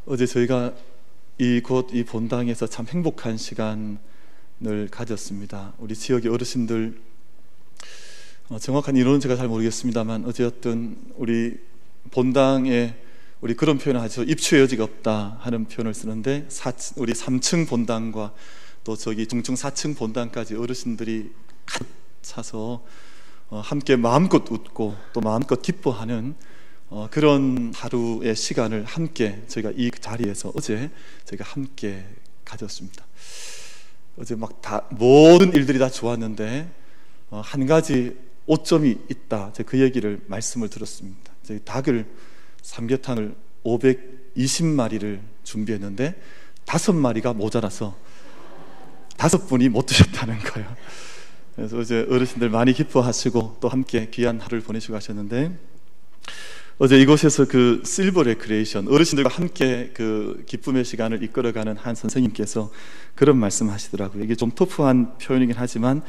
어제 저희가 이곳 이 본당에서 참 행복한 시간을 가졌습니다. 우리 지역의 어르신들, 정확한 인원은 제가 잘 모르겠습니다만 어쨌든 우리 본당에 우리 그런 표현을 하죠. 입추의 여지가 없다 하는 표현을 쓰는데, 우리 3층 본당과 또 저기 중층 4층 본당까지 어르신들이 가득 차서 함께 마음껏 웃고 또 마음껏 기뻐하는 그런 하루의 시간을 함께 저희가 이 자리에서 어제 저희가 함께 가졌습니다. 어제 막 모든 일들이 다 좋았는데 한 가지 오점이 있다. 제가 그 얘기를 말씀을 들었습니다. 저희 닭을 삼계탕을 520마리를 준비했는데 5마리가 모자라서 5분이 못 드셨다는 거예요. 그래서 어제 어르신들 많이 기뻐하시고 또 함께 귀한 하루를 보내시고 가셨는데, 어제 이곳에서 그 실버 레크레이션, 어르신들과 함께 그 기쁨의 시간을 이끌어가는 한 선생님께서 그런 말씀 하시더라고요. 이게 좀 터프한 표현이긴 하지만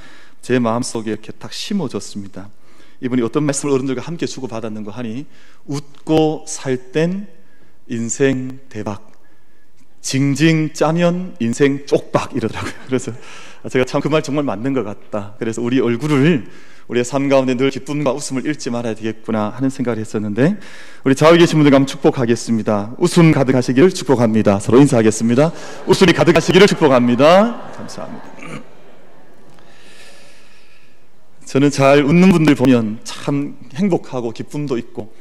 제 마음속에 이렇게 딱 심어졌습니다. 이분이 어떤 말씀을 어른들과 함께 주고받았는 거 하니, 웃고 살 땐 인생 대박, 징징 짜면 인생 쪽박 이러더라고요. 그래서 제가 참 그 말 정말 맞는 것 같다. 그래서 우리 얼굴을, 우리의 삶 가운데 늘 기쁨과 웃음을 잃지 말아야 되겠구나 하는 생각을 했었는데, 우리 좌우에 계신 분들 한번 축복하겠습니다. 웃음 가득하시기를 축복합니다. 서로 인사하겠습니다. 웃음이 가득하시기를 축복합니다. 감사합니다. 저는 잘 웃는 분들 보면 참 행복하고 기쁨도 있고,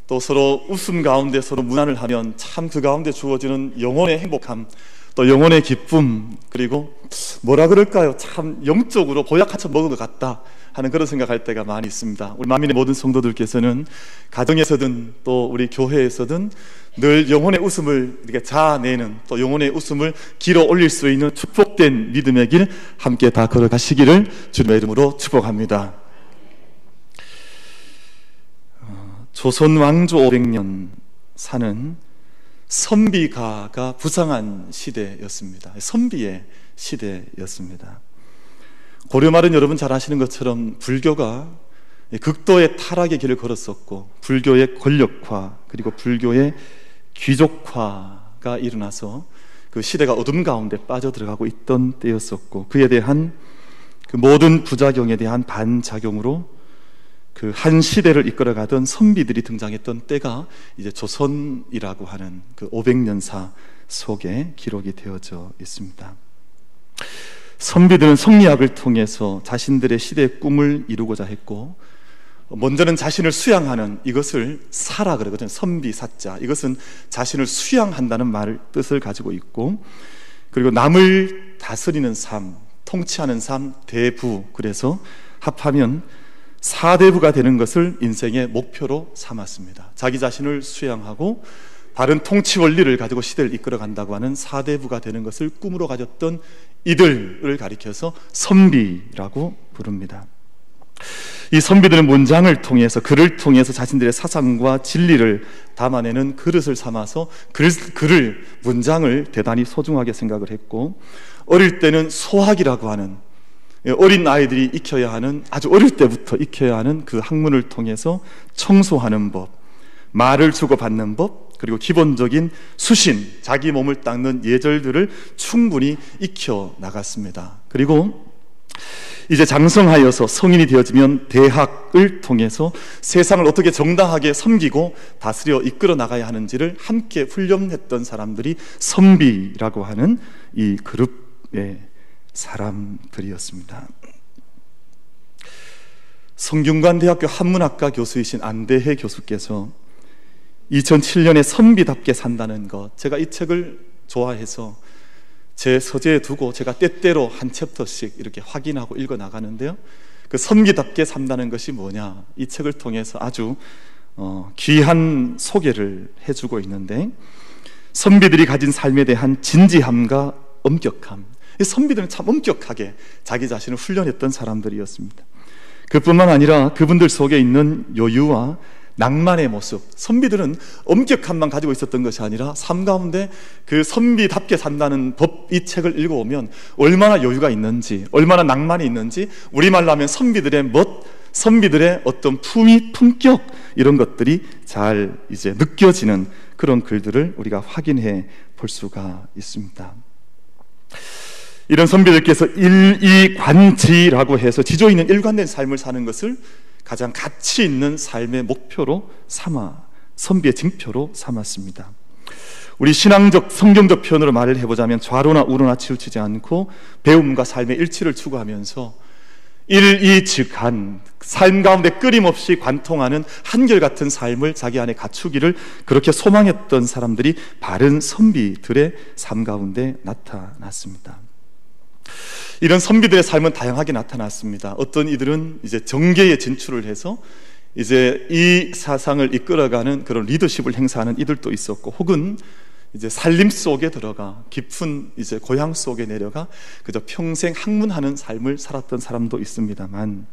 또 서로 웃음 가운데 서로 문안을 하면 참 그 가운데 주어지는 영혼의 행복함, 또 영혼의 기쁨, 그리고 뭐라 그럴까요? 참 영적으로 보약 한참 먹은 것 같다 하는 그런 생각할 때가 많이 있습니다. 우리 만민의 모든 성도들께서는 가정에서든 또 우리 교회에서든 늘 영혼의 웃음을 이렇게 자아내는, 또 영혼의 웃음을 길어 올릴 수 있는 축복된 믿음의 길 함께 다 걸어가시기를 주님의 이름으로 축복합니다. 조선 왕조 500년 사는 선비가가 부상한 시대였습니다. 선비의 시대였습니다. 고려 말은 여러분 잘 아시는 것처럼 불교가 극도의 타락의 길을 걸었었고, 불교의 권력화 그리고 불교의 귀족화가 일어나서 그 시대가 어둠 가운데 빠져들어가고 있던 때였었고, 그에 대한 그 모든 부작용에 대한 반작용으로 그 한 시대를 이끌어가던 선비들이 등장했던 때가 이제 조선이라고 하는 그 500년사 속에 기록이 되어져 있습니다. 선비들은 성리학을 통해서 자신들의 시대의 꿈을 이루고자 했고, 먼저는 자신을 수양하는, 이것을 사라 그러거든요. 선비사자, 이것은 자신을 수양한다는 뜻을 가지고 있고, 그리고 남을 다스리는 삶, 통치하는 삶, 대부, 그래서 합하면 사대부가 되는 것을 인생의 목표로 삼았습니다. 자기 자신을 수양하고 바른 통치 원리를 가지고 시대를 이끌어간다고 하는 사대부가 되는 것을 꿈으로 가졌던 이들을 가리켜서 선비라고 부릅니다. 이 선비들은 문장을 통해서, 글을 통해서 자신들의 사상과 진리를 담아내는 그릇을 삼아서 문장을 대단히 소중하게 생각을 했고, 어릴 때는 소학이라고 하는, 어린 아이들이 익혀야 하는, 아주 어릴 때부터 익혀야 하는 그 학문을 통해서 청소하는 법, 말을 주고받는 법, 그리고 기본적인 수신, 자기 몸을 닦는 예절들을 충분히 익혀 나갔습니다. 그리고 이제 장성하여서 성인이 되어지면 대학을 통해서 세상을 어떻게 정당하게 섬기고 다스려 이끌어 나가야 하는지를 함께 훈련했던 사람들이 선비라고 하는 이 그룹의 사람들이었습니다. 성균관대학교 한문학과 교수이신 안대해 교수께서 2007년에 선비답게 산다는 것, 제가 이 책을 좋아해서 제 서재에 두고 제가 때때로 한 챕터씩 이렇게 확인하고 읽어 나가는데요, 그 선비답게 산다는 것이 뭐냐, 이 책을 통해서 아주 귀한 소개를 해주고 있는데, 선비들이 가진 삶에 대한 진지함과 엄격함, 선비들은 참 엄격하게 자기 자신을 훈련했던 사람들이었습니다. 그뿐만 아니라 그분들 속에 있는 여유와 낭만의 모습, 선비들은 엄격함만 가지고 있었던 것이 아니라 삶 가운데 그 선비답게 산다는 법, 이 책을 읽어보면 얼마나 여유가 있는지, 얼마나 낭만이 있는지, 우리말로 하면 선비들의 선비들의 어떤 품위, 품격, 이런 것들이 잘 이제 느껴지는 그런 글들을 우리가 확인해 볼 수가 있습니다. 이런 선비들께서 일이관지라고 해서 지조 있는 일관된 삶을 사는 것을 가장 가치 있는 삶의 목표로 삼아 선비의 징표로 삼았습니다. 우리 신앙적 성경적 표현으로 말을 해보자면 좌로나 우로나 치우치지 않고 배움과 삶의 일치를 추구하면서 일이즉한 삶 가운데 끊임없이 관통하는 한결같은 삶을 자기 안에 갖추기를 그렇게 소망했던 사람들이 바른 선비들의 삶 가운데 나타났습니다. 이런 선비들의 삶은 다양하게 나타났습니다. 어떤 이들은 이제 정계에 진출을 해서 이제 이 사상을 이끌어가는 그런 리더십을 행사하는 이들도 있었고, 혹은 이제 살림 속에 들어가 깊은 이제 고향 속에 내려가 그저 평생 학문하는 삶을 살았던 사람도 있습니다만,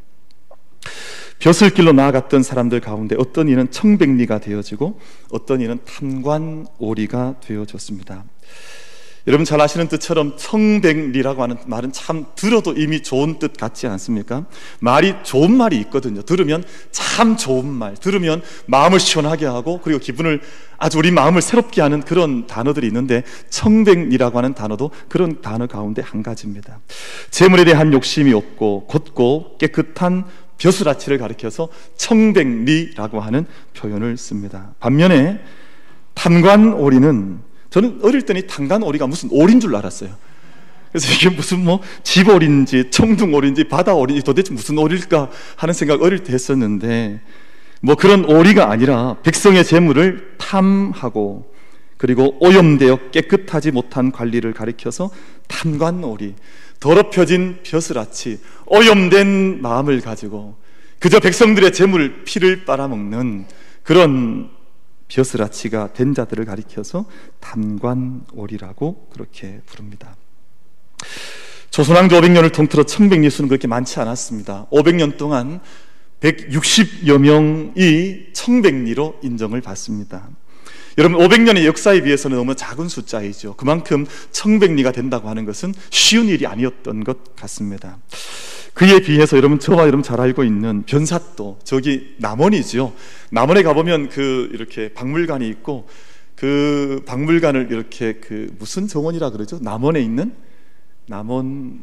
벼슬길로 나아갔던 사람들 가운데 어떤 이는 청백리가 되어지고 어떤 이는 탐관오리가 되어졌습니다. 여러분 잘 아시는 뜻처럼 청백리라고 하는 말은 참 들어도 이미 좋은 뜻 같지 않습니까? 말이 좋은 말이 있거든요. 들으면 참 좋은 말, 들으면 마음을 시원하게 하고 그리고 기분을 아주 우리 마음을 새롭게 하는 그런 단어들이 있는데, 청백리라고 하는 단어도 그런 단어 가운데 한 가지입니다. 재물에 대한 욕심이 없고 곧고 깨끗한 벼슬아치를 가리켜서 청백리라고 하는 표현을 씁니다. 반면에 탐관오리는, 저는 어릴 때는 탐관오리가 무슨 오리인 줄 알았어요. 그래서 이게 무슨 뭐 집오리인지 청둥오리인지 바다오리인지 도대체 무슨 오리일까 하는 생각 어릴 때 했었는데, 뭐 그런 오리가 아니라 백성의 재물을 탐하고 그리고 오염되어 깨끗하지 못한 관리를 가리켜서 탐관오리, 더럽혀진 벼슬아치, 오염된 마음을 가지고 그저 백성들의 재물 피를 빨아먹는 그런 벼슬아치가 된 자들을 가리켜서 탐관오리라고 그렇게 부릅니다. 조선왕조 500년을 통틀어 청백리 수는 그렇게 많지 않았습니다. 500년 동안 160여 명이 청백리로 인정을 받습니다. 여러분 500년의 역사에 비해서는 너무 작은 숫자이죠. 그만큼 청백리가 된다고 하는 것은 쉬운 일이 아니었던 것 같습니다. 그에 비해서 여러분, 저와 여러분 잘 알고 있는 변사도, 저기 남원이죠. 남원에 가보면 이렇게 박물관이 있고, 그 박물관을 이렇게 무슨 정원이라 그러죠? 남원에 있는 남원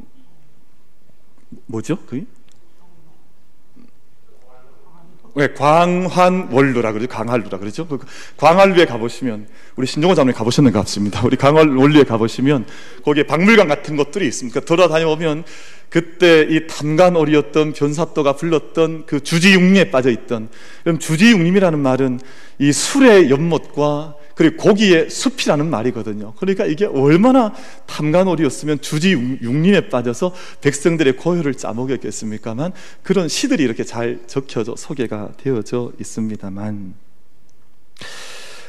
뭐죠? 그게? 네, 광환원루라 그러죠. 광활루라 그러죠. 광활루에 가보시면, 우리 신종호 장로님 가보셨는 것 같습니다. 우리 광활원루에 가보시면 거기에 박물관 같은 것들이 있습니다. 돌아다녀보면 그때 이 탐관오리였던 변사또가 불렀던 그 주지육림에 빠져있던, 그럼 주지육림이라는 말은 이 술의 연못과 그리고 고기의 숲이라는 말이거든요. 그러니까 이게 얼마나 탐관오리였으면 주지육림에 빠져서 백성들의 고요를 짜먹였겠습니까만, 그런 시들이 이렇게 잘 적혀져 소개가 되어져 있습니다만,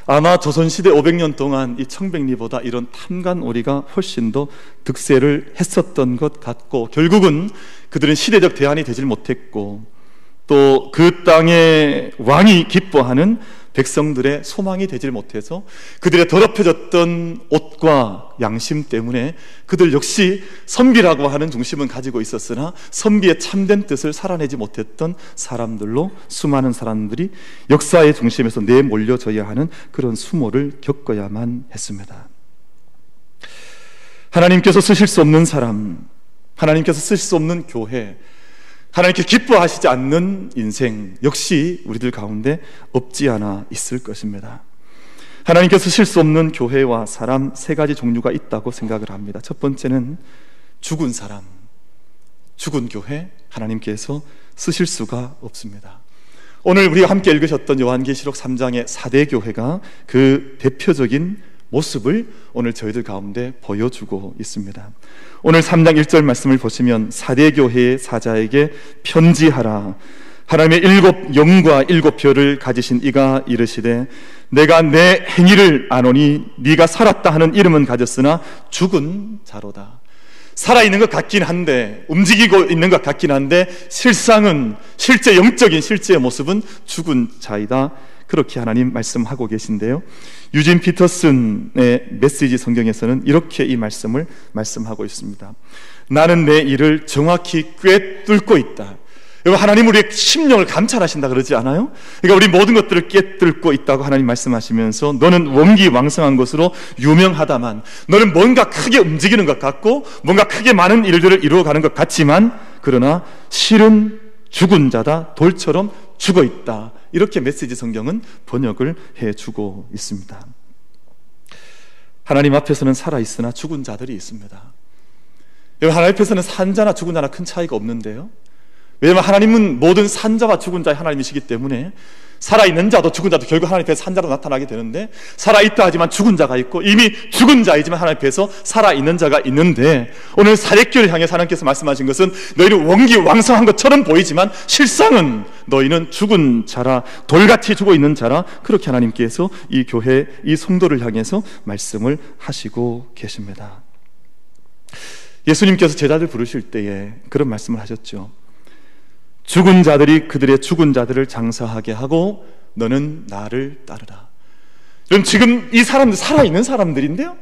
아마 조선시대 500년 동안 이 청백리보다 이런 탐관오리가 훨씬 더 득세를 했었던 것 같고, 결국은 그들은 시대적 대안이 되질 못했고, 또 그 땅의 왕이 기뻐하는 백성들의 소망이 되질 못해서 그들의 더럽혀졌던 옷과 양심 때문에 그들 역시 선비라고 하는 중심은 가지고 있었으나 선비의 참된 뜻을 살아내지 못했던 사람들로 수많은 사람들이 역사의 중심에서 내몰려져야 하는 그런 수모를 겪어야만 했습니다. 하나님께서 쓰실 수 없는 사람, 하나님께서 쓰실 수 없는 교회, 하나님께 기뻐하시지 않는 인생 역시 우리들 가운데 없지 않아 있을 것입니다. 하나님께서 쓰실 수 없는 교회와 사람 세 가지 종류가 있다고 생각을 합니다. 첫 번째는 죽은 사람, 죽은 교회, 하나님께서 쓰실 수가 없습니다. 오늘 우리가 함께 읽으셨던 요한계시록 3장의 4대 교회가 그 대표적인 모습을 오늘 저희들 가운데 보여주고 있습니다. 오늘 3장 1절 말씀을 보시면, 4대 교회의 사자에게 편지하라. 하나님의 7 영과 7 별을 가지신 이가 이르시되, 내가 내 행위를 아노니 네가 살았다 하는 이름은 가졌으나 죽은 자로다. 살아있는 것 같긴 한데, 움직이고 있는 것 같긴 한데, 실상은, 실제 영적인 실제의 모습은 죽은 자이다. 그렇게 하나님 말씀하고 계신데요, 유진 피터슨의 메시지 성경에서는 이렇게 이 말씀을 말씀하고 있습니다. 나는 내 일을 정확히 꿰뚫고 있다. 여러분, 하나님 우리의 심령을 감찰하신다 그러지 않아요? 그러니까 우리 모든 것들을 깨뚫고 있다고 하나님 말씀하시면서 너는 원기왕성한 것으로 유명하다만, 너는 뭔가 크게 움직이는 것 같고 뭔가 크게 많은 일들을 이루어가는 것 같지만, 그러나 실은 죽은 자다, 돌처럼 죽어 있다. 이렇게 메시지 성경은 번역을 해주고 있습니다. 하나님 앞에서는 살아있으나 죽은 자들이 있습니다. 하나님 앞에서는 산 자나 죽은 자나 큰 차이가 없는데요, 왜냐하면 하나님은 모든 산자와 죽은 자의 하나님이시기 때문에 살아있는 자도 죽은 자도 결국 하나님 앞에서 산자로 나타나게 되는데, 살아있다 하지만 죽은 자가 있고 이미 죽은 자이지만 하나님 앞에서 살아있는 자가 있는데, 오늘 사례교를 향해서 하나님께서 말씀하신 것은 너희는 원기왕성한 것처럼 보이지만 실상은 너희는 죽은 자라, 돌같이 죽어 있는 자라, 그렇게 하나님께서 이 교회, 이 성도를 향해서 말씀을 하시고 계십니다. 예수님께서 제자들 부르실 때에 그런 말씀을 하셨죠. 죽은 자들이 그들의 죽은 자들을 장사하게 하고 너는 나를 따르라. 그럼 지금 이 사람들 살아있는 사람들인데요,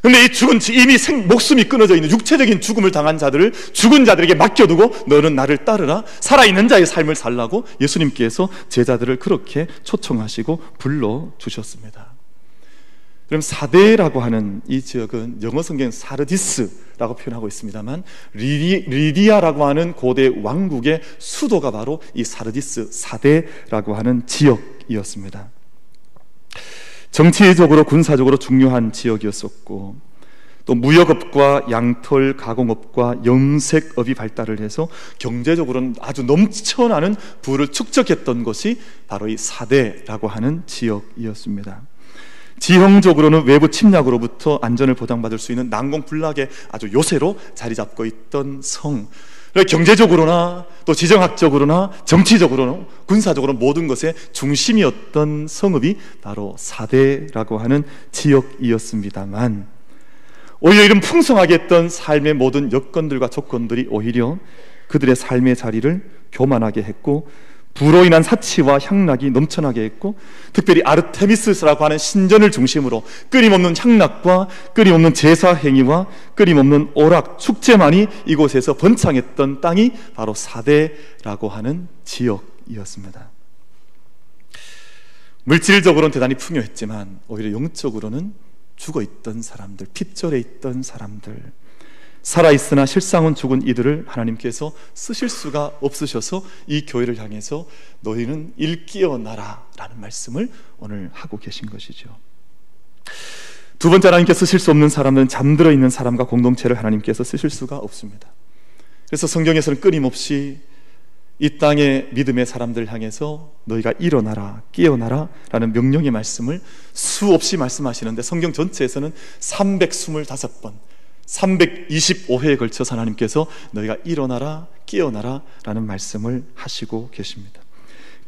근데 이 죽은, 이미 목숨이 끊어져 있는 육체적인 죽음을 당한 자들을 죽은 자들에게 맡겨두고 너는 나를 따르라, 살아있는 자의 삶을 살라고 예수님께서 제자들을 그렇게 초청하시고 불러주셨습니다. 그럼 사대라고 하는 이 지역은 영어 성경 사르디스라고 표현하고 있습니다만, 리디아라고 하는 고대 왕국의 수도가 바로 이 사르디스, 사대라고 하는 지역이었습니다. 정치적으로 군사적으로 중요한 지역이었었고, 또 무역업과 양털 가공업과 염색업이 발달을 해서 경제적으로는 아주 넘쳐나는 부를 축적했던 것이 바로 이 사대라고 하는 지역이었습니다. 지형적으로는 외부 침략으로부터 안전을 보장받을 수 있는 난공불락의 아주 요새로 자리 잡고 있던 성, 경제적으로나 또 지정학적으로나 정치적으로나 군사적으로 모든 것의 중심이었던 성읍이 바로 사대라고 하는 지역이었습니다만, 오히려 이런 풍성하게 했던 삶의 모든 여건들과 조건들이 오히려 그들의 삶의 자리를 교만하게 했고, 부로 인한 사치와 향락이 넘쳐나게 했고, 특별히 아르테미스라고 하는 신전을 중심으로 끊임없는 향락과 끊임없는 제사 행위와 끊임없는 오락, 축제만이 이곳에서 번창했던 땅이 바로 사대라고 하는 지역이었습니다. 물질적으로는 대단히 풍요했지만 오히려 영적으로는 죽어있던 사람들, 핍절해 있던 사람들, 살아있으나 실상은 죽은 이들을 하나님께서 쓰실 수가 없으셔서 이 교회를 향해서 너희는 일깨어나라 라는 말씀을 오늘 하고 계신 것이죠. 두 번째, 하나님께서 쓰실 수 없는 사람은 잠들어 있는 사람과 공동체를 하나님께서 쓰실 수가 없습니다. 그래서 성경에서는 끊임없이 이 땅의 믿음의 사람들을 향해서 너희가 일어나라, 깨어나라 라는 명령의 말씀을 수없이 말씀하시는데, 성경 전체에서는 325번 325회에 걸쳐서 하나님께서 너희가 일어나라, 깨어나라 라는 말씀을 하시고 계십니다.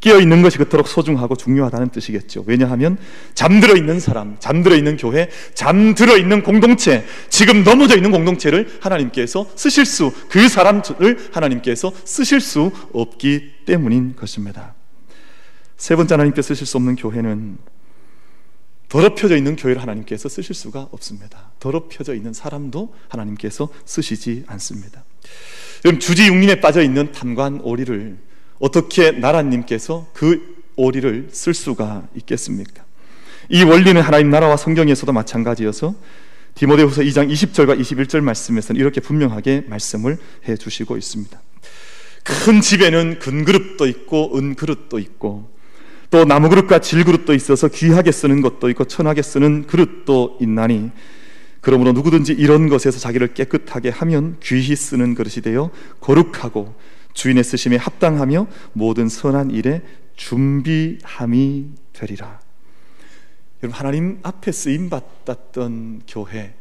깨어있는 것이 그토록 소중하고 중요하다는 뜻이겠죠. 왜냐하면 잠들어 있는 사람, 잠들어 있는 교회, 잠들어 있는 공동체, 지금 넘어져 있는 공동체를 하나님께서 쓰실 수, 그 사람을 하나님께서 쓰실 수 없기 때문인 것입니다. 세 번째, 하나님께서 쓰실 수 없는 교회는 더럽혀져 있는 교회를 하나님께서 쓰실 수가 없습니다. 더럽혀져 있는 사람도 하나님께서 쓰시지 않습니다. 여러분, 주지육림에 빠져 있는 탐관 오리를 어떻게 나라님께서 그 오리를 쓸 수가 있겠습니까? 이 원리는 하나님 나라와 성경에서도 마찬가지여서 디모데후서 2장 20절과 21절 말씀에서는 이렇게 분명하게 말씀을 해주시고 있습니다. 큰 집에는 금그릇도 있고 은그릇도 있고, 또 나무그릇과 질그릇도 있어서 귀하게 쓰는 것도 있고 천하게 쓰는 그릇도 있나니, 그러므로 누구든지 이런 것에서 자기를 깨끗하게 하면 귀히 쓰는 그릇이 되어 거룩하고 주인의 쓰심에 합당하며 모든 선한 일에 준비함이 되리라. 여러분, 하나님 앞에 쓰임받았던 교회,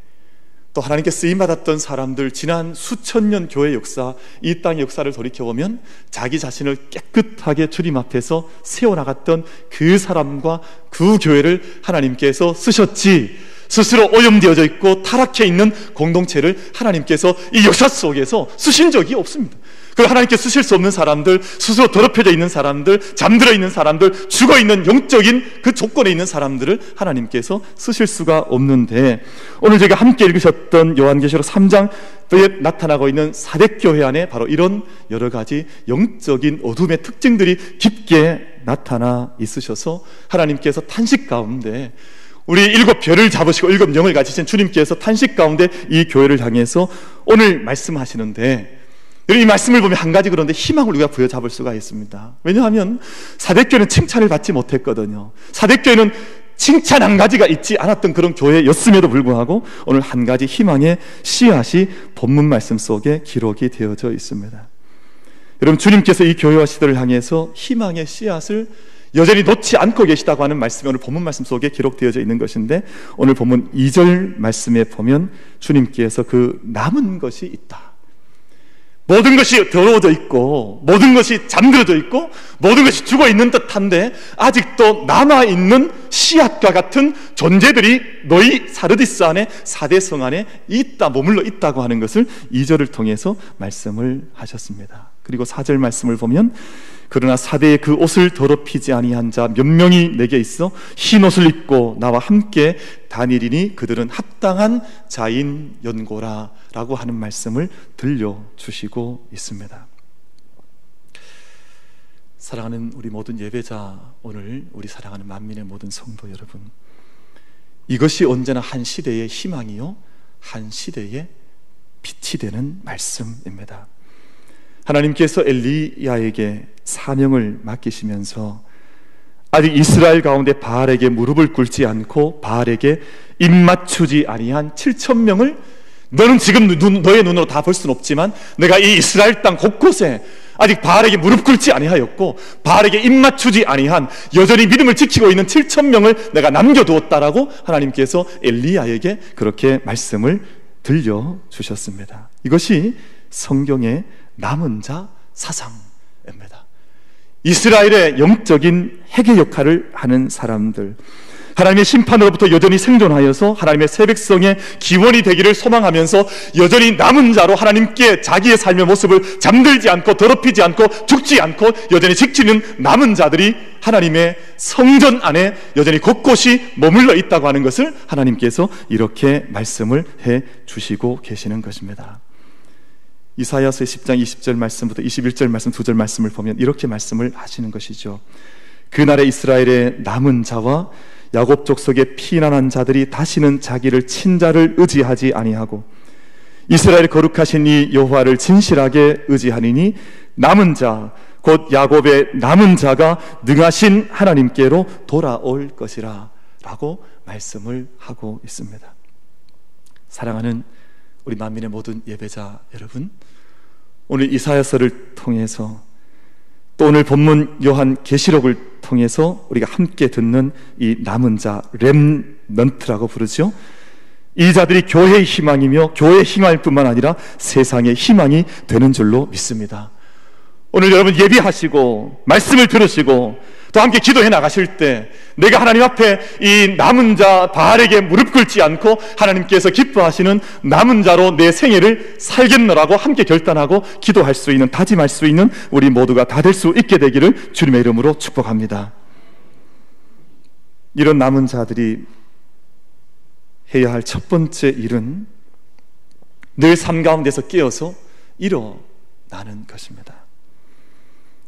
또 하나님께 쓰임받았던 사람들, 지난 수천 년 교회 역사, 이 땅의 역사를 돌이켜보면 자기 자신을 깨끗하게 주님 앞에서 세워나갔던 그 사람과 그 교회를 하나님께서 쓰셨지, 스스로 오염되어져 있고 타락해 있는 공동체를 하나님께서 이 역사 속에서 쓰신 적이 없습니다. 그 하나님께 쓰실 수 없는 사람들, 스스로 더럽혀져 있는 사람들, 잠들어 있는 사람들, 죽어 있는 영적인 그 조건에 있는 사람들을 하나님께서 쓰실 수가 없는데, 오늘 저희가 함께 읽으셨던 요한계시록 3장에 나타나고 있는 사대교회 안에 바로 이런 여러 가지 영적인 어둠의 특징들이 깊게 나타나 있으셔서 하나님께서 탄식 가운데 우리 7별을 잡으시고 7영을 가지신 주님께서 탄식 가운데 이 교회를 향해서 오늘 말씀하시는데, 이 말씀을 보면 한 가지 그런데 희망을 우리가 부여잡을 수가 있습니다. 왜냐하면 사대교회는 칭찬을 받지 못했거든요. 사대교회는 칭찬 한 가지가 있지 않았던 그런 교회였음에도 불구하고 오늘 한 가지 희망의 씨앗이 본문 말씀 속에 기록이 되어져 있습니다. 여러분, 주님께서 이 교회와 시대를 향해서 희망의 씨앗을 여전히 놓지 않고 계시다고 하는 말씀이 오늘 본문 말씀 속에 기록되어져 있는 것인데, 오늘 본문 2절 말씀에 보면 주님께서 그 남은 것이 있다, 모든 것이 더러워져 있고 모든 것이 잠들어져 있고 모든 것이 죽어있는 듯한데 아직도 남아있는 씨앗과 같은 존재들이 너희 사르디스 안에, 사대성 안에 있다, 머물러 있다고 하는 것을 2절을 통해서 말씀을 하셨습니다. 그리고 4절 말씀을 보면, 그러나 사대의 그 옷을 더럽히지 아니한 자 몇 명이 내게 있어 흰 옷을 입고 나와 함께 다니리니 그들은 합당한 자인 연고라 라고 하는 말씀을 들려주시고 있습니다. 사랑하는 우리 모든 예배자, 오늘 우리 사랑하는 만민의 모든 성도 여러분, 이것이 언제나 한 시대의 희망이요 한 시대의 빛이 되는 말씀입니다. 하나님께서 엘리야에게 사명을 맡기시면서 아직 이스라엘 가운데 바알에게 무릎을 꿇지 않고 바알에게 입맞추지 아니한 7,000명을 너는 지금 너의 눈으로 다 볼 수는 없지만 내가 이 이스라엘 땅 곳곳에 아직 바알에게 무릎 꿇지 아니하였고 바알에게 입맞추지 아니한 여전히 믿음을 지키고 있는 7,000명을 내가 남겨두었다라고 하나님께서 엘리야에게 그렇게 말씀을 들려주셨습니다. 이것이 성경의 남은 자 사상입니다. 이스라엘의 영적인 회개 역할을 하는 사람들, 하나님의 심판으로부터 여전히 생존하여서 하나님의 새 백성의 기원이 되기를 소망하면서 여전히 남은 자로 하나님께 자기의 삶의 모습을 잠들지 않고 더럽히지 않고 죽지 않고 여전히 지키는 남은 자들이 하나님의 성전 안에 여전히 곳곳이 머물러 있다고 하는 것을 하나님께서 이렇게 말씀을 해 주시고 계시는 것입니다. 이사야서의 10장 20절 말씀부터 21절 말씀 2절 말씀을 보면 이렇게 말씀을 하시는 것이죠. 그날에 이스라엘의 남은 자와 야곱 족속의 피난한 자들이 다시는 자기를 친자를 의지하지 아니하고 이스라엘의 거룩하신 이 여호와를 진실하게 의지하니니 남은 자 곧 야곱의 남은 자가 능하신 하나님께로 돌아올 것이라 라고 말씀을 하고 있습니다. 사랑하는 우리 만민의 모든 예배자 여러분, 오늘 이사야서를 통해서 또 오늘 본문 요한 계시록을 통해서 우리가 함께 듣는 이 남은 자, 렘넌트라고 부르죠. 이 자들이 교회의 희망이며 교회의 희망일 뿐만 아니라 세상의 희망이 되는 줄로 믿습니다. 오늘 여러분 예비하시고 말씀을 들으시고 또 함께 기도해 나가실 때 내가 하나님 앞에 이 남은 자 바알에게 무릎 꿇지 않고 하나님께서 기뻐하시는 남은 자로 내 생애를 살겠노라고 함께 결단하고 기도할 수 있는, 다짐할 수 있는 우리 모두가 다 될 수 있게 되기를 주님의 이름으로 축복합니다. 이런 남은 자들이 해야 할 첫 번째 일은 늘 삶 가운데서 깨어서 일어나는 것입니다.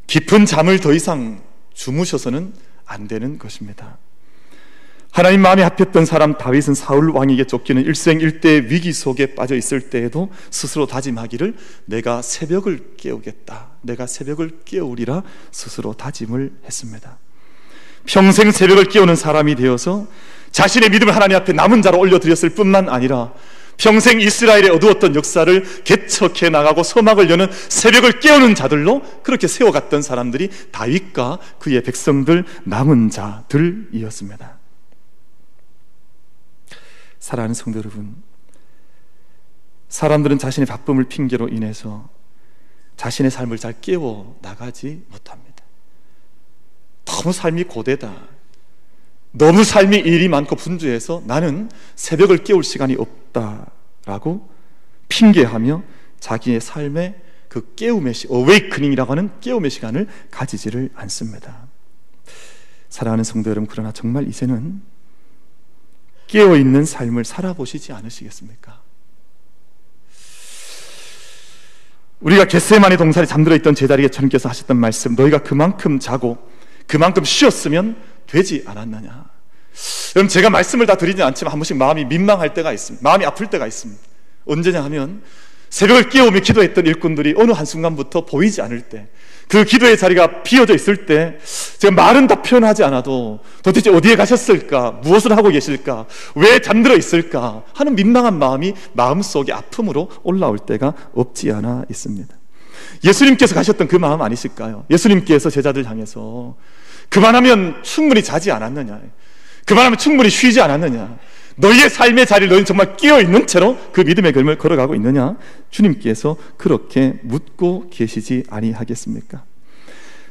깊은 잠을 더 이상 주무셔서는 안 되는 것입니다. 하나님 마음에 합했던 사람 다윗은 사울 왕에게 쫓기는 일생일대의 위기 속에 빠져 있을 때에도 스스로 다짐하기를 내가 새벽을 깨우겠다, 내가 새벽을 깨우리라 스스로 다짐을 했습니다. 평생 새벽을 깨우는 사람이 되어서 자신의 믿음을 하나님 앞에 남은 자로 올려드렸을 뿐만 아니라 평생 이스라엘의 어두웠던 역사를 개척해 나가고 서막을 여는 새벽을 깨우는 자들로 그렇게 세워갔던 사람들이 다윗과 그의 백성들 남은 자들이었습니다. 사랑하는 성도 여러분, 사람들은 자신의 바쁨을 핑계로 인해서 자신의 삶을 잘 깨워 나가지 못합니다. 너무 삶이 고되다, 너무 삶이 일이 많고 분주해서 나는 새벽을 깨울 시간이 없다라고 핑계하며 자기의 삶의 그 그 깨움의 어웨이크닝이라고 하는 깨움의 시간을 가지지를 않습니다. 사랑하는 성도 여러분, 그러나 정말 이제는 깨어있는 삶을 살아보시지 않으시겠습니까? 우리가 겟세마네 동산에 잠들어 있던 제자리에 주님께서 하셨던 말씀, 너희가 그만큼 자고 그만큼 쉬었으면 되지 않았느냐. 여러분, 제가 말씀을 다 드리지 않지만 한 번씩 마음이 민망할 때가 있습니다. 마음이 아플 때가 있습니다. 언제냐 하면 새벽을 깨우며 기도했던 일꾼들이 어느 한순간부터 보이지 않을 때, 그 기도의 자리가 비어져 있을 때 제가 말은 다 표현하지 않아도 도대체 어디에 가셨을까, 무엇을 하고 계실까, 왜 잠들어 있을까 하는 민망한 마음이 마음속에 아픔으로 올라올 때가 없지 않아 있습니다. 예수님께서 가셨던 그 마음 아니실까요? 예수님께서 제자들 향해서 그만하면 충분히 자지 않았느냐, 그만하면 충분히 쉬지 않았느냐, 너희의 삶의 자리를 너희는 정말 끼어있는 채로 그 믿음의 걸음을 걸어가고 있느냐, 주님께서 그렇게 묻고 계시지 아니하겠습니까?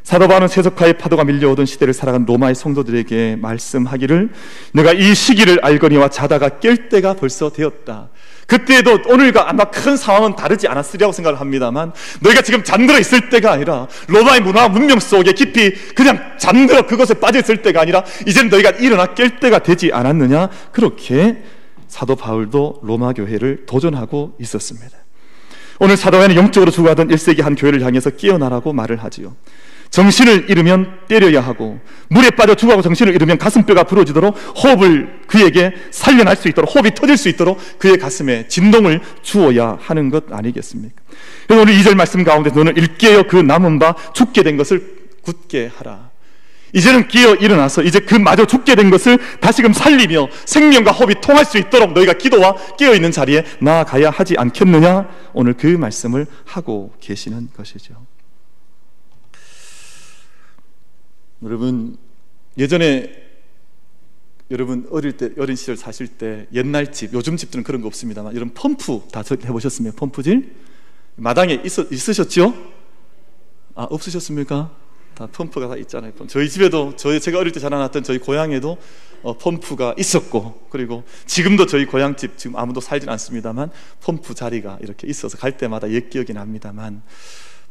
사도 바울은 세속화의 파도가 밀려오던 시대를 살아간 로마의 성도들에게 말씀하기를, 내가 이 시기를 알거니와 자다가 깰 때가 벌써 되었다. 그때에도 오늘과 아마 큰 상황은 다르지 않았으리라고 생각을 합니다만, 너희가 지금 잠들어 있을 때가 아니라, 로마의 문화와 문명 속에 깊이 그냥 잠들어 그것에 빠져 있을 때가 아니라 이제는 너희가 일어나 깰 때가 되지 않았느냐, 그렇게 사도 바울도 로마 교회를 도전하고 있었습니다. 오늘 사도 바울은 영적으로 죽어가던 1세기 한 교회를 향해서 깨어나라고 말을 하지요. 정신을 잃으면 때려야 하고, 물에 빠져 죽어가고 정신을 잃으면 가슴뼈가 부러지도록 호흡을 그에게 살려날 수 있도록, 호흡이 터질 수 있도록 그의 가슴에 진동을 주어야 하는 것 아니겠습니까? 그래서 오늘 2절 말씀 가운데 너는 일깨어 그 남은 바 죽게 된 것을 굳게 하라. 이제는 깨어 일어나서 이제 그 마저 죽게 된 것을 다시금 살리며 생명과 호흡이 통할 수 있도록 너희가 기도와 깨어있는 자리에 나아가야 하지 않겠느냐, 오늘 그 말씀을 하고 계시는 것이죠. 여러분, 예전에 여러분 어릴 때, 어린 시절 사실 때 옛날 집, 요즘 집들은 그런 거 없습니다만, 여러분 펌프 다 해보셨습니까? 펌프질? 마당에 있으셨죠? 아, 없으셨습니까? 다 펌프가 다 있잖아요. 저희 집에도, 제가 어릴 때 자라났던 저희 고향에도 펌프가 있었고, 그리고 지금도 저희 고향집 지금 아무도 살진 않습니다만 펌프 자리가 이렇게 있어서 갈 때마다 옛 기억이 납니다만,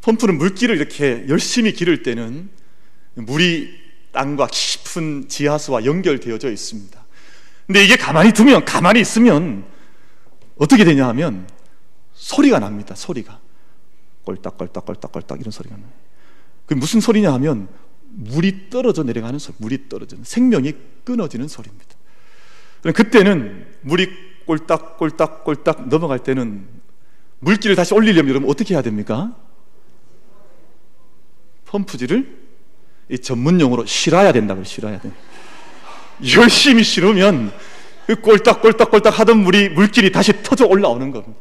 펌프는 물기를 이렇게 열심히 기를 때는 물이 땅과 깊은 지하수와 연결되어져 있습니다. 근데 이게 가만히 있으면 어떻게 되냐 하면 소리가 납니다. 소리가 꼴딱꼴딱꼴딱꼴딱 이런 소리가 나요. 그게 무슨 소리냐 하면 물이 떨어져 내려가는 소리, 물이 떨어지는, 생명이 끊어지는 소리입니다. 그때는 물이 꼴딱꼴딱꼴딱 넘어갈 때는 물기를 다시 올리려면 여러분 어떻게 해야 됩니까? 펌프질을 이 전문용어로 실어야 된다고요. 실어야 돼. 열심히 실으면 그 꼴딱꼴딱꼴딱 하던 물길이 다시 터져 올라오는 겁니다.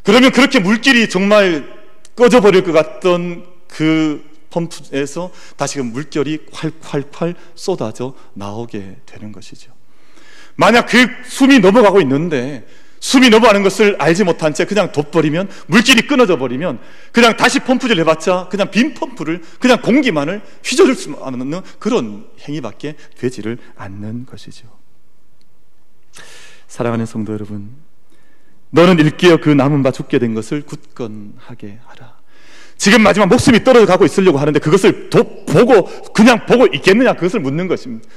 그러면 그렇게 물길이 정말 꺼져버릴 것 같던 그 펌프에서 다시금 물결이 콸콸콸 쏟아져 나오게 되는 것이죠. 만약 그 숨이 넘어가고 있는데 숨이 넘어가는 것을 알지 못한 채 그냥 둬버리면, 물길이 끊어져 버리면 그냥 다시 펌프질 해봤자 그냥 빈 펌프를, 그냥 공기만을 휘저을 수 없는 그런 행위밖에 되지를 않는 것이죠. 사랑하는 성도 여러분, 너는 일깨어 그 남은 바 죽게 된 것을 굳건하게 하라. 지금 마지막 목숨이 떨어져가고 있으려고 하는데 그것을 그냥 보고 있겠느냐, 그것을 묻는 것입니다.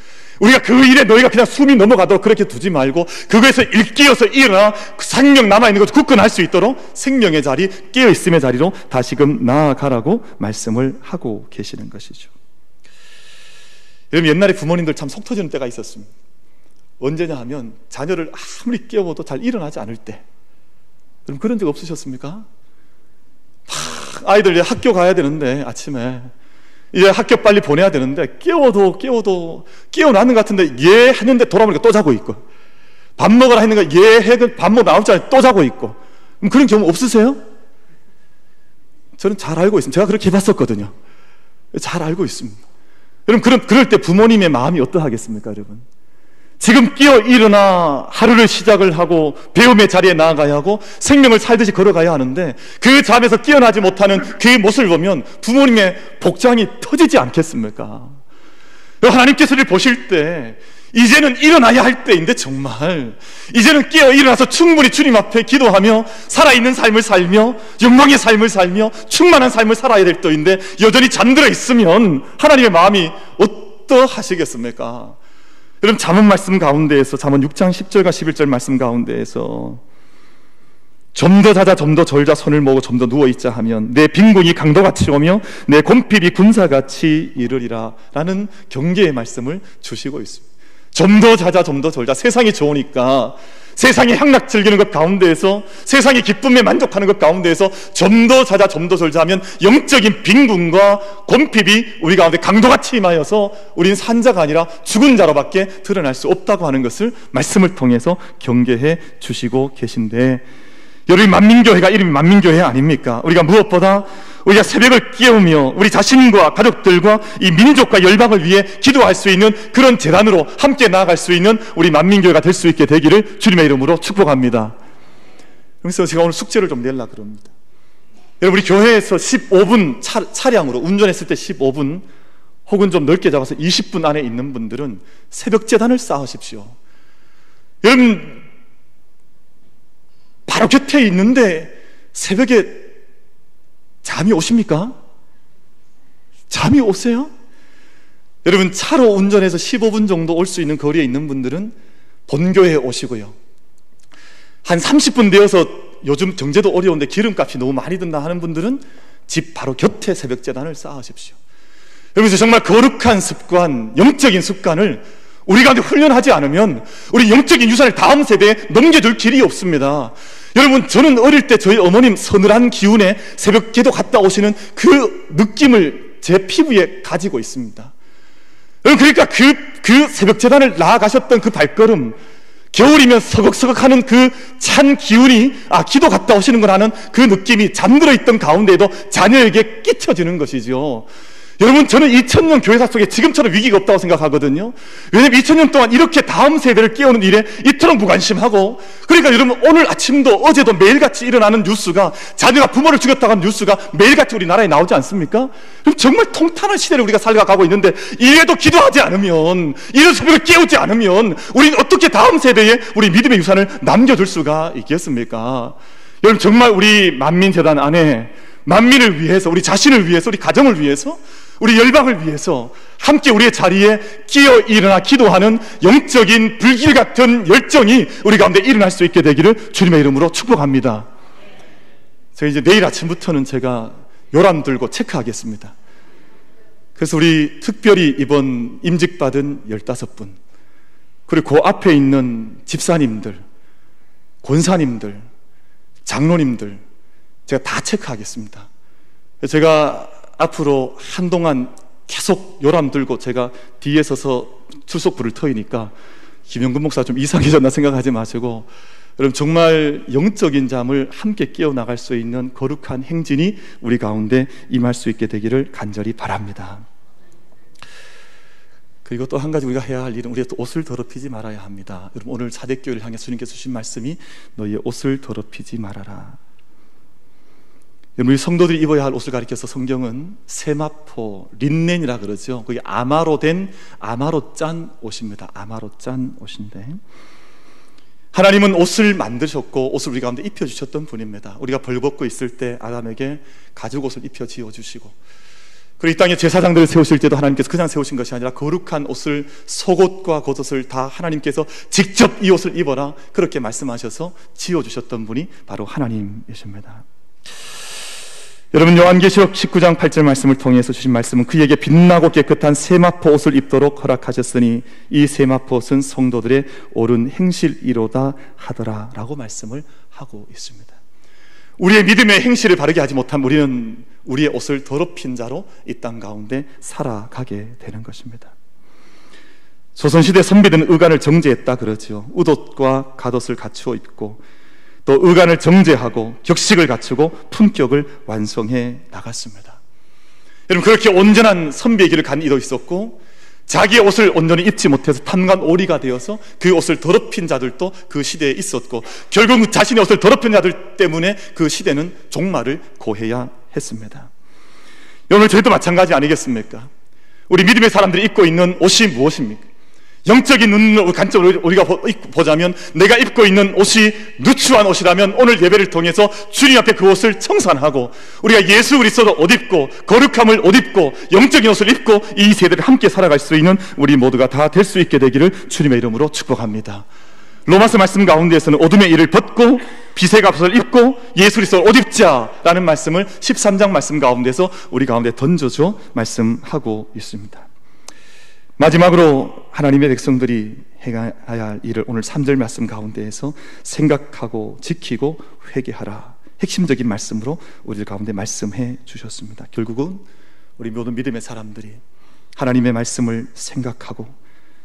우리가 그 일에 너희가 그냥 숨이 넘어가도록 그렇게 두지 말고 그거에서 일깨어서 일어나 생명 남아있는 것을 굳건할 수 있도록 생명의 자리, 깨어있음의 자리로 다시금 나아가라고 말씀을 하고 계시는 것이죠. 여러분, 옛날에 부모님들 참 속 터지는 때가 있었습니다. 언제냐 하면 자녀를 아무리 깨워도 잘 일어나지 않을 때. 여러분 그런 적 없으셨습니까? 아이들 이제 학교 가야 되는데, 아침에 이제 학교 빨리 보내야 되는데 깨워도 깨어나는 것 같은데 예 했는데 돌아보니까 또 자고 있고, 밥 먹으라 했는가 예 했는데 밥 먹고 나올 줄 알았는데 또 자고 있고. 그런 경우 없으세요? 저는 잘 알고 있습니다. 제가 그렇게 해봤었거든요. 잘 알고 있습니다. 여러분 그럴 때 부모님의 마음이 어떠하겠습니까? 여러분 지금 깨어 일어나 하루를 시작을 하고 배움의 자리에 나아가야 하고 생명을 살듯이 걸어가야 하는데 그 잠에서 깨어나지 못하는 그 모습을 보면 부모님의 복장이 터지지 않겠습니까? 하나님께서 이를 보실 때 이제는 일어나야 할 때인데 정말 이제는 깨어 일어나서 충분히 주님 앞에 기도하며 살아있는 삶을 살며 영광의 삶을 살며 충만한 삶을 살아야 될 때인데 여전히 잠들어 있으면 하나님의 마음이 어떠하시겠습니까? 여러분, 잠언 말씀 가운데에서 잠언 6장 10절과 11절 말씀 가운데에서 좀 더 자자 좀 더 졸자 손을 모으고 좀 더 누워있자 하면 내 빈곤이 강도같이 오며 내 곰핍이 군사같이 이르리라 라는 경계의 말씀을 주시고 있습니다. 좀 더 자자 좀 더 졸자. 세상이 좋으니까 세상의 향락 즐기는 것 가운데에서 세상의 기쁨에 만족하는 것 가운데에서 좀 더 자자 좀 더 졸자 하면 영적인 빈곤과 곰핍이 우리 가운데 강도같이 임하여서 우린 산자가 아니라 죽은 자로밖에 드러날 수 없다고 하는 것을 말씀을 통해서 경계해 주시고 계신데, 여러분, 만민교회가 이름이 만민교회 아닙니까? 우리가 무엇보다 우리가 새벽을 깨우며 우리 자신과 가족들과 이 민족과 열방을 위해 기도할 수 있는 그런 재단으로 함께 나아갈 수 있는 우리 만민교회가 될 수 있게 되기를 주님의 이름으로 축복합니다. 그래서 제가 오늘 숙제를 좀 내려고 그럽니다. 여러분, 우리 교회에서 15분 차량으로 운전했을 때 15분 혹은 좀 넓게 잡아서 20분 안에 있는 분들은 새벽 재단을 쌓으십시오. 여러분, 바로 곁에 있는데 새벽에 잠이 오십니까? 잠이 오세요? 여러분, 차로 운전해서 15분 정도 올 수 있는 거리에 있는 분들은 본교회에 오시고요, 한 30분 되어서 요즘 경제도 어려운데 기름값이 너무 많이 든다 하는 분들은 집 바로 곁에 새벽 재단을 쌓으십시오. 여러분, 정말 거룩한 습관, 영적인 습관을 우리 가운데 훈련하지 않으면 우리 영적인 유산을 다음 세대에 넘겨줄 길이 없습니다. 여러분, 저는 어릴 때 저희 어머님 서늘한 기운에 새벽 기도 갔다 오시는 그 느낌을 제 피부에 가지고 있습니다. 여러분, 그러니까 그 새벽 재단을 나아가셨던 그 발걸음, 겨울이면 서걱서걱 하는 그 찬 기운이 기도 갔다 오시는구나 하는 그 느낌이 잠들어 있던 가운데에도 자녀에게 끼쳐지는 것이죠. 여러분, 저는 2000년 교회사 속에 지금처럼 위기가 없다고 생각하거든요. 왜냐하면 2000년 동안 이렇게 다음 세대를 깨우는 일에 이토록 무관심하고, 그러니까 여러분, 오늘 아침도 어제도 매일같이 일어나는 뉴스가 자녀가 부모를 죽였다고 하는 뉴스가 매일같이 우리나라에 나오지 않습니까? 그럼 정말 통탄한 시대를 우리가 살아가고 있는데, 이래도 기도하지 않으면, 이런 새벽을 깨우지 않으면 우리는 어떻게 다음 세대에 우리 믿음의 유산을 남겨둘 수가 있겠습니까? 여러분, 정말 우리 만민재단 안에 만민을 위해서, 우리 자신을 위해서, 우리 가정을 위해서, 우리 열방을 위해서 함께 우리의 자리에 끼어 일어나 기도하는 영적인 불길 같은 열정이 우리 가운데 일어날 수 있게 되기를 주님의 이름으로 축복합니다. 제가 이제 내일 아침부터는 제가 요람 들고 체크하겠습니다. 그래서 우리 특별히 이번 임직받은 15분, 그리고 그 앞에 있는 집사님들, 권사님들, 장로님들 제가 다 체크하겠습니다. 제가 앞으로 한동안 계속 요람 들고 제가 뒤에 서서 출석부를 터이니까 김영근 목사 좀 이상해졌나 생각하지 마시고, 여러분, 정말 영적인 잠을 함께 깨어나갈 수 있는 거룩한 행진이 우리 가운데 임할 수 있게 되기를 간절히 바랍니다. 그리고 또 한 가지 우리가 해야 할 일은 우리가 또 옷을 더럽히지 말아야 합니다. 여러분, 오늘 사대교회를 향해 주님께서 주신 말씀이 너희의 옷을 더럽히지 말아라. 우리 성도들이 입어야 할 옷을 가리켜서 성경은 세마포, 린넨이라 그러죠. 그게 아마로 된, 아마로 짠 옷입니다. 아마로 짠 옷인데, 하나님은 옷을 만드셨고 옷을 우리 가운데 입혀주셨던 분입니다. 우리가 벌벗고 있을 때 아담에게 가죽옷을 입혀 지어주시고, 그리고 이 땅에 제사장들을 세우실 때도 하나님께서 그냥 세우신 것이 아니라 거룩한 옷을, 속옷과 겉옷을 다 하나님께서 직접 이 옷을 입어라 그렇게 말씀하셔서 지어주셨던 분이 바로 하나님이십니다. 여러분, 요한계시록 19장 8절 말씀을 통해서 주신 말씀은 그에게 빛나고 깨끗한 세마포 옷을 입도록 허락하셨으니 이 세마포 옷은 성도들의 옳은 행실이로다 하더라 라고 말씀을 하고 있습니다. 우리의 믿음의 행실을 바르게 하지 못하면 우리는 우리의 옷을 더럽힌 자로 이 땅 가운데 살아가게 되는 것입니다. 조선시대 선비들은 의관을 정제했다 그러죠. 의옷과 갓옷을 갖추어 입고 또 의관을 정제하고 격식을 갖추고 품격을 완성해 나갔습니다. 여러분, 그렇게 온전한 선비의 길을 간 이도 있었고, 자기의 옷을 온전히 입지 못해서 탐관오리가 되어서 그 옷을 더럽힌 자들도 그 시대에 있었고, 결국 자신의 옷을 더럽힌 자들 때문에 그 시대는 종말을 고해야 했습니다. 오늘 저희도 마찬가지 아니겠습니까? 우리 믿음의 사람들이 입고 있는 옷이 무엇입니까? 영적인 눈으로 관점으로 우리가 보자면 내가 입고 있는 옷이 누추한 옷이라면 오늘 예배를 통해서 주님 앞에 그 옷을 청산하고 우리가 예수 그리스도로 옷 입고 거룩함을 옷 입고 영적인 옷을 입고 이 세대를 함께 살아갈 수 있는 우리 모두가 다 될 수 있게 되기를 주님의 이름으로 축복합니다. 로마서 말씀 가운데에서는 어둠의 일을 벗고 빛의 값을 입고 예수 그리스도를 옷 입자라는 말씀을 13장 말씀 가운데서 우리 가운데 던져줘 말씀하고 있습니다. 마지막으로 하나님의 백성들이 해야 할 일을 오늘 3절 말씀 가운데에서 생각하고 지키고 회개하라, 핵심적인 말씀으로 우리들 가운데 말씀해 주셨습니다. 결국은 우리 모든 믿음의 사람들이 하나님의 말씀을 생각하고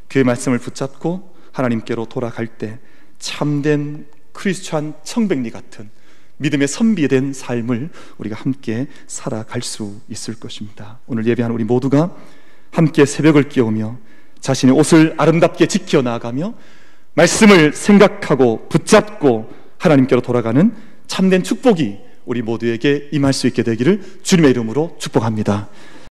그의 말씀을 붙잡고 하나님께로 돌아갈 때 참된 크리스찬 청백리 같은 믿음의 선비된 삶을 우리가 함께 살아갈 수 있을 것입니다. 오늘 예배하는 우리 모두가 함께 새벽을 깨우며 자신의 옷을 아름답게 지켜나가며 말씀을 생각하고 붙잡고 하나님께로 돌아가는 참된 축복이 우리 모두에게 임할 수 있게 되기를 주님의 이름으로 축복합니다.